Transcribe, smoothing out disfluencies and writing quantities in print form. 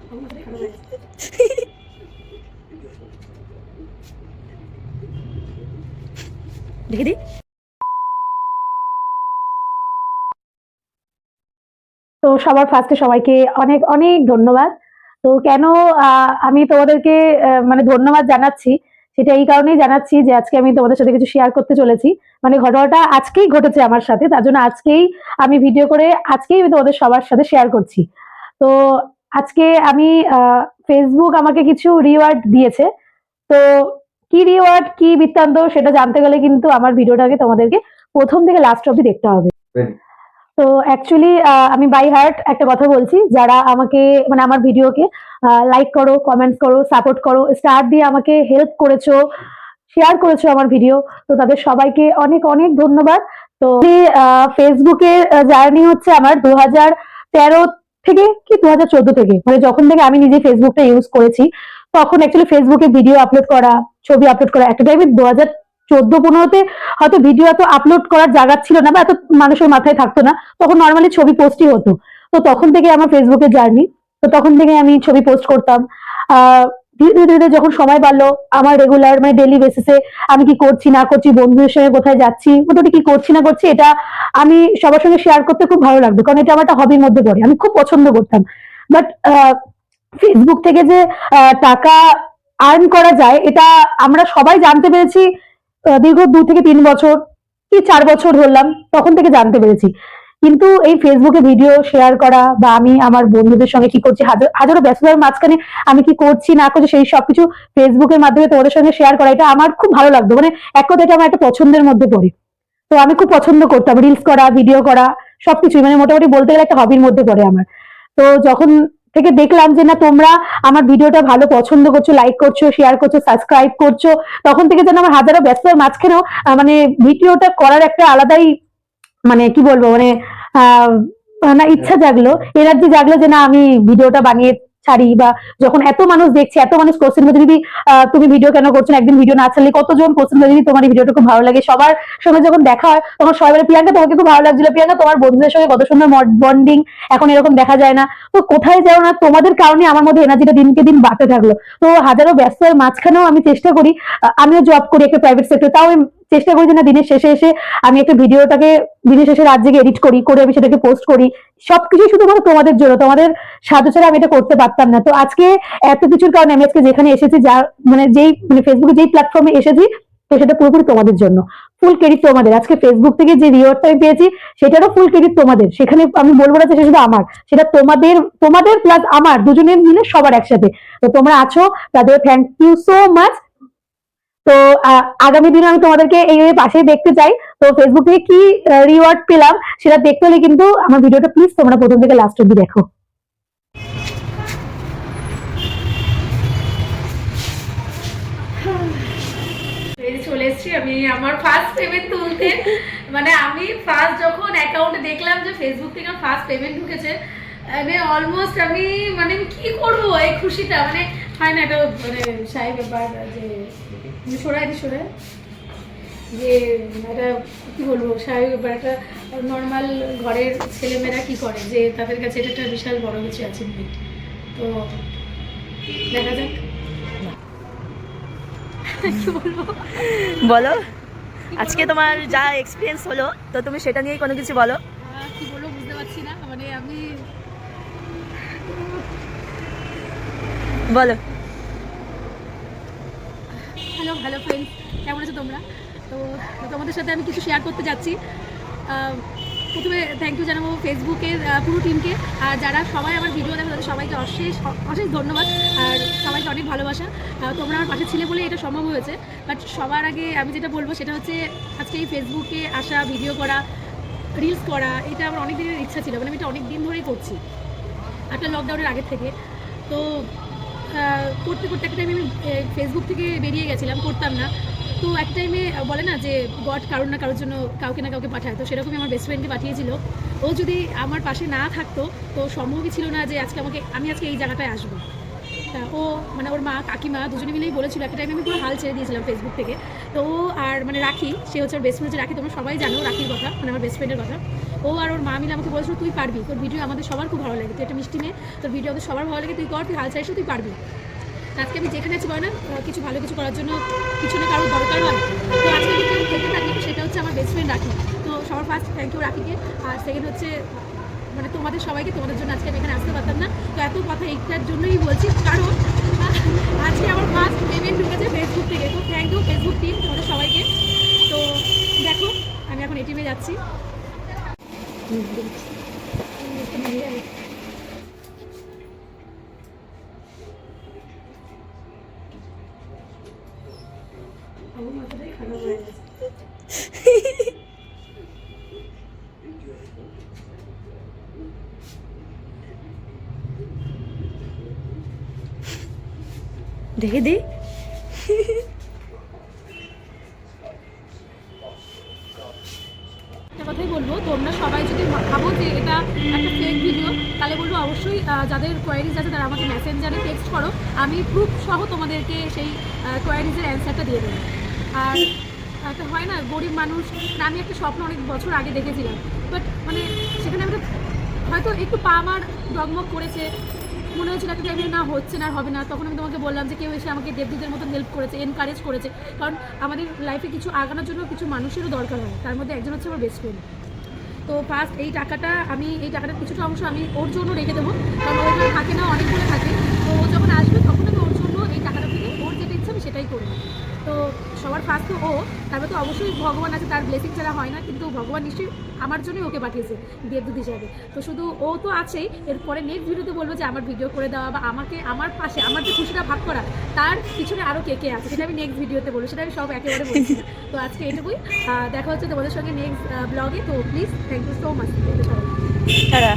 দেখে দি। তো সবার ফার্স্টে সবাইকে অনেক অনেক ধন্যবাদ। তো কেন আমি তোমাদেরকে মানে ধন্যবাদ জানাচ্ছি, সেটা এই কারণেই জানাচ্ছি যে আজকে আমি তোমাদের সাথে কিছু শেয়ার করতে চলেছি। মানে ঘটনাটা আজকেই ঘটেছে আমার সাথে, তার জন্য আজকেই আমি ভিডিও করে আজকেই আমি তোমাদের সবার সাথে শেয়ার করছি। তো আজকে আমি ফেসবুক আমাকে কিছু রিওয়ার্ড দিয়েছে। তো কি রিওয়ার্ড, কি বৃত্তান্ত সেটা জানতে গেলে কিন্তু আমার ভিডিওটাকে তোমাদেরকে প্রথম থেকে লাস্ট অব্দি দেখতে হবে। তো অ্যাকচুয়ালি আমি বাই হার্ট একটা কথা বলছি, যারা আমাকে মানে আমার ভিডিওকে লাইক করো, কমেন্টস করো, সাপোর্ট করো, স্টার দিয়ে আমাকে হেল্প করেছো, শেয়ার করেছো আমার ভিডিও, তো তাদের সবাইকে অনেক অনেক ধন্যবাদ। তো ফেসবুকের জার্নি হচ্ছে আমার 2013 থেকে কি 2014 থেকে, মানে যখন থেকে আমি নিজে ফেসবুকটা ইউজ করেছি তখন অ্যাকচুয়ালি ফেসবুকে ভিডিও আপলোড করা, ছবি আপলোড করা, একটা টাইমে 2014-15-তে হয়তো ভিডিও এত আপলোড করার জায়গা ছিল না বা এত মানুষের মাথায় থাকতো না, তখন নর্মালি ছবি পোস্টই হতো। তো তখন থেকে আমার ফেসবুকের জার্নি। তো তখন থেকে আমি ছবি পোস্ট করতাম। ধীরে ধীরে ধীরে যখন সময় বাড়লো, আমার রেগুলার মানে ডেলি বেসিসে আমি কি করছি না করছি, বন্ধুদের সঙ্গে কোথায় যাচ্ছি, মোটামুটি কি করছি না করছি, এটা আমি সবার সঙ্গে শেয়ার করতে খুব ভালো লাগবে, কারণ এটা আমার একটা হবির মধ্যে পড়ে, আমি খুব পছন্দ করতাম। বাট ফেসবুক থেকে যে টাকা আর্ন করা যায় এটা আমরা সবাই জানতে পেরেছি দীর্ঘ 2 থেকে 3 বছর কি 4 বছর ধরলাম, তখন থেকে জানতে পেরেছি। কিন্তু এই ফেসবুকে ভিডিও শেয়ার করা বা আমি আমার বন্ধুদের সঙ্গে কি করছি, হাজারো ব্যস্ততার মাঝখানে আমি কি করছি না করছি সেই সবকিছু ফেসবুকের মাধ্যমে তোমাদের সঙ্গে শেয়ার করা, এটা আমার খুব ভালো লাগতো। মানে এক কথা এটা আমার একটা পছন্দের মধ্যে পড়ে। তো আমি খুব পছন্দ করতাম রিলস করা, ভিডিও করা, সবকিছুই মানে মোটামুটি বলতে গেলে একটা হবির মধ্যে পড়ে আমার। তো যখন থেকে দেখলাম যে না তোমরা আমার ভিডিওটা ভালো পছন্দ করছো, লাইক করছো, শেয়ার করছো, সাবস্ক্রাইব করছো, তখন থেকে যেন আমার হাজারো ব্যস্ততার মাঝখানেও মানে ভিডিওটা করার একটা আলাদাই মানে কি বলবো মানে আহ না ইচ্ছা জাগলো, এনার্জি জাগলো যে না আমি ভিডিওটা বানিয়ে ছাড়ি। বা যখন এত মানুষ দেখছে, এত মানুষ কোশ্চেন করছে, দিদি তুমি ভিডিও কেন করছো না, একদিন ভিডিও না ছাড়লে, কতজন কোশ্চেন করে দিদি তোমার এই ভিডিওটা খুব ভালো লাগে। সবার সঙ্গে যখন দেখা হয় তখন সবাই বলে প্রিয়াঙ্কা তোমাকে খুব ভালো লাগছিল, প্রিয়াঙ্কা তোমার বন্ধুদের সঙ্গে কত সুন্দর বন্ডিং, এখন এরকম দেখা যায় না। তো কোথায় যাও না, তোমাদের কারণে আমার মধ্যে এনার্জিটা দিনকে দিন বাড়তে থাকলো। তো হাজারো ব্যস্ততার মাঝখানেও আমি চেষ্টা করি, আমিও জব করি একটা প্রাইভেট সেক্টর, তাও আমি চেষ্টা করি যে না দিনের শেষে এসে আমি একটা ভিডিওটাকে দিনের শেষে রাত জেগে এডিট করি, করে আমি সেটাকে পোস্ট করি। সবকিছু শুধুমাত্র তোমাদের জন্য, তোমাদের সাহায্য ছাড়া আমি এটা করতে পারতাম না। তো আজকে এত কিছুর কারণে আমি আজকে যেখানে এসেছি, যা মানে যেই মানে ফেসবুকে যেই প্ল্যাটফর্মে এসেছি, তো সেটা পুরোপুরি তোমাদের জন্য। ফুল ক্রেডিট তোমাদের। আজকে ফেসবুক থেকে যে রিওয়ার্ডটা আমি পেয়েছি সেটারও ফুল ক্রেডিট তোমাদের। সেখানে আমি বলবো না যে সেটা শুধু আমার, সেটা তোমাদের, তোমাদের প্লাস আমার দুজনের মিলে সবার একসাথে। তো তোমরা আছো, তাদের থ্যাংক ইউ সো মাচ। তো আগামী দিনে আমি তোমাদেরকে এইভাবে পাশে দেখতে চাই। তো ফেসবুক থেকে কি রিওয়ার্ড পেলাম সেটা দেখতে হলে কিন্তু আমার ভিডিওটা প্লিজ তোমরা প্রথম থেকে লাস্ট অব্দি দেখো। চলে এসেছি আমি আমার ফার্স্ট পেমেন্ট তুলতে। মানে আমি ফার্স্ট যখন অ্যাকাউন্টে দেখলাম যে ফেসবুক থেকে ফার্স্ট পেমেন্ট ঢুকেছে, মানে অলমোস্ট আমি মানে কি করব এই খুশিটা, মানে হয় না এটা মানে সাহেব ব্যাপার যে সরাই যে একটা কি বলবো সাহেব ব্যাপার, একটা নর্মাল ঘরের ছেলেমেয়েরা কি করে যে তাদের কাছে এটা একটা বিশাল বড় কিছু অ্যাচিভমেন্ট। তো দেখা যাক কি বলবো। বলো আজকে তোমার যা এক্সপিরিয়েন্স হলো, তো তুমি সেটা নিয়ে কোনো কিছু বলো। কি বলবো বুঝতে পারছি না, মানে আমি বলো। হ্যালো হ্যালো ফ্রেন্ডস, কেমন আছো তোমরা? তো তোমাদের সাথে আমি কিছু শেয়ার করতে যাচ্ছি। প্রথমে থ্যাংক ইউ জানাবো ফেসবুকের পুরো টিমকে, আর যারা সবাই আমার ভিডিও দেখে তাদের সবাইকে অশেষ অশেষ ধন্যবাদ, আর সবাইকে অনেক ভালোবাসা। তোমরা আমার পাশে ছিলে বলে এটা সম্ভব হয়েছে। বাট সবার আগে আমি যেটা বলবো সেটা হচ্ছে আজকে এই ফেসবুকে আসা, ভিডিও করা, রিলস করা, এটা আমার অনেক দিনের ইচ্ছা ছিল, মানে আমি এটা অনেক দিন ধরেই করছি, একটা লকডাউনের আগের থেকে। তো করতে করতে একটা টাইমে আমি ফেসবুক থেকে বেরিয়ে গেছিলাম, করতাম না। তো এক টাইমে বলে না যে গড কারোর না কারোর জন্য কাউকে না কাউকে পাঠায়, তো সেরকমই আমার বেস্ট ফ্রেন্ডকে পাঠিয়েছিল। ও যদি আমার পাশে না থাকতো তো সম্ভবই ছিল না যে আমি আজকে এই জায়গাটায় আসবো। তা ও মানে ওর মা কাকিমা দুজনে মিলেই বলেছিল, একটা টাইমে আমি পুরো হাল ছেড়ে দিয়েছিলাম ফেসবুক থেকে। তো ও আর মানে রাখি, সে হচ্ছে ওর বেস্ট ফ্রেন্ড, রাখি তোমরা সবাই জানো রাখির কথা, মানে আমার বেস্ট ফ্রেন্ডের কথা। ও আর ওর মা মিলে আমাকে বলেছিল তুই পারবি, তোর ভিডিও আমাদের সবার খুব ভালো লাগে, তুই একটা মিষ্টি মেয়ে, তোর ভিডিও আমাদের সবার ভালো লাগে, তুই কর, তুই হাল চাইছো, তুই পারবি। আজকে আমি যেখানে আছি বলে না কিছু ভালো কিছু করার জন্য পিছনে কারোর দরকার হয়, তো আজকে যদি আমি থেকে থাকি সেটা হচ্ছে আমার বেস্ট ফ্রেন্ড রাখি। তো সবার ফার্স্ট থ্যাংক ইউ রাখিকে, আর সেকেন্ড হচ্ছে মানে তোমাদের সবাইকে, তোমাদের জন্য আজকে আমি এখানে আসতে পারতাম না। তো এত কথা এইটার জন্যই বলছি, কারণ আজকে আমার ফার্স্ট পেমেন্ট ঢুকেছে ফেসবুক থেকে। তো থ্যাংক ইউ ফেসবুক টিম, তোমাদের সবাইকে। তো দেখো আমি এখন এটিএমে যাচ্ছি। দেখে দে। একটা কথাই বলবো, তোমরা সবাই যদি ভাবো যে এটা একটা ফেক ভিডিও, তাহলে বলবো অবশ্যই যাদের কোয়ারিজ আছে তারা আমাকে মেসেঞ্জারে টেক্সট করো, আমি প্রুফ সহ তোমাদেরকে সেই কোয়ারিজের অ্যান্সারটা দিয়ে দেবো। আর একটা হয় না গরিব মানুষ, আমি একটা স্বপ্ন অনেক বছর আগে দেখেছিলাম, বাট মানে সেখানে আমি হয়তো একটু পা আমার ডগমগ করেছে, মনে হচ্ছিল একটা টাইমে না হচ্ছে না হবে না, তখন আমি তোমাকে বললাম যে কেউ এসে আমাকে দেবদূতের মতন হেল্প করেছে, এনকারেজ করেছে। কারণ আমাদের লাইফে কিছু আগানোর জন্য কিছু মানুষেরও দরকার হয়, তার মধ্যে একজন হচ্ছে আমার বেস্ট ফ্রেন্ড। তো ফার্স্ট এই টাকাটার কিছুটা অংশ আমি ওর জন্য রেখে দেবো, কারণ ও এখানে থাকে না, অনেকগুলো থাকে। তো ও যখন আসবে তখন আমি ওর জন্য এই টাকাটা থেকে ওর যেটা ইচ্ছা আমি সেটাই করবো। তো সবার ফার্স্ট তো ও, তারপর তো অবশ্যই ভগবান আছে, তার ব্লেসিং ছাড়া হয় না, কিন্তু ভগবান নিশ্চয়ই আমার জন্যই ওকে পাঠিয়েছে দেবদূত হিসাবে। তো শুধু ও তো আছেই, এরপরে নেক্সট ভিডিওতে বলবো যে আমার ভিডিও করে দেওয়া বা আমাকে আমার পাশে আমার যে খুশিটা ভাগ করা, তার পিছনে আরও কে কে আছে সেটা আমি নেক্সট ভিডিওতে বলবো, সেটা আমি সব একেবারে বলছি না। তো আজকে এটুকুই, দেখা হচ্ছে তোমাদের সঙ্গে নেক্সট ব্লগে। তো please thank you so much সবাই। তারা